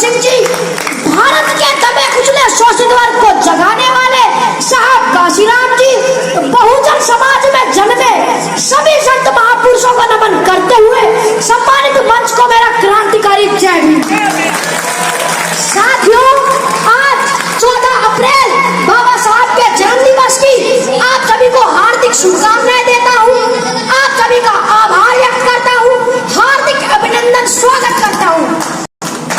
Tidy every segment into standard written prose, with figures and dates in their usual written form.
सिंह जी, भारत के दबे कुचले शोषित वर्ग को जगाने वाले साहब काशीराम जी, बहुजन समाज में जन्मे सभी संत महापुरुषों को नमन करते हुए सम्मानित मंच को मेरा क्रांतिकारी जय हिंद। साथियों, आज 14 अप्रैल बाबा साहब के जन्म दिवस की आप सभी को हार्दिक शुभकामनाएं देता हूँ। आप सभी का आभार व्यक्त करता हूँ, हार्दिक अभिनंदन स्वागत करता हूँ।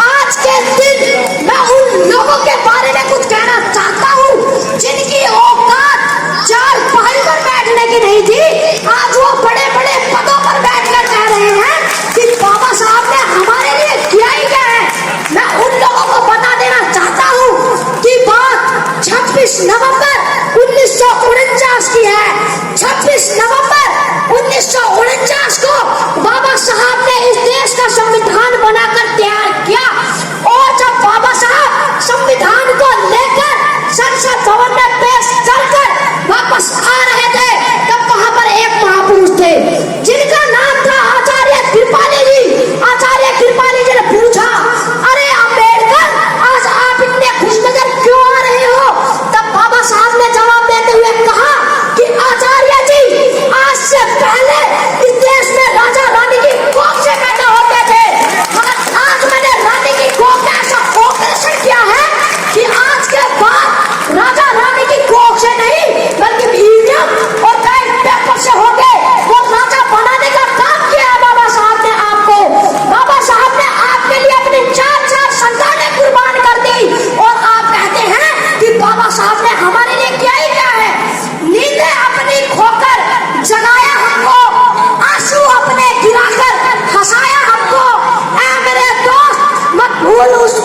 आज के दिन मैं उन लोगों के बारे में कुछ कहना चाहता हूँ जिनकी औकात चार पाई पर बैठने की नहीं थी, आज वो बड़े बड़े पदों पर बैठकर कह रहे हैं कि बाबा साहब ने हमारे लिए किया ही क्या है। मैं उन लोगों को बता देना चाहता हूँ कि बात 26 नवंबर 1949 की है। 26 नवंबर 1949 को बाबा साहब ने इस देश का संविधान बनाकर तैयार किया और जब बाबा साहब संविधान को लेकर संसद भवन में पेश कर वापस आ रहे थे, तब वहां पर एक महापुरुष थे जिनका नाम था आचार्य कृपाली जी। आचार्य कृपाली जी ने पूछा, अरे अम्बेडकर, आज आप इतने खुशनजर क्यों आ रहे हो? तब बाबा साहब ने जवाब देते हुए कहा कि आचार्य जी, आज से पहले इस देश में राजा रानी की कोख से पैदा होते थे, मगर आज मैंने रानी की कोख का ऐसा ऑपरेशन किया है कि आज के बाद राजा रानी की कोख से नहीं बल्कि ईवीएम और बैलेट पेपर से हो गए वो राजा बनाने का काम किया है बाबा साहब ने आपको। बाबा साहब ने आपके लिए अपनी 4 संतानें कुर्बान कर दी और आप कहते हैं कि बाबा साहब ने हमारे लिए किया ही क्या है। नींदें अपनी खोकर जगाया हमको, आंसू अपने गिराकर हंसाया हमको। ऐ मेरे दोस्त, मत भूल उस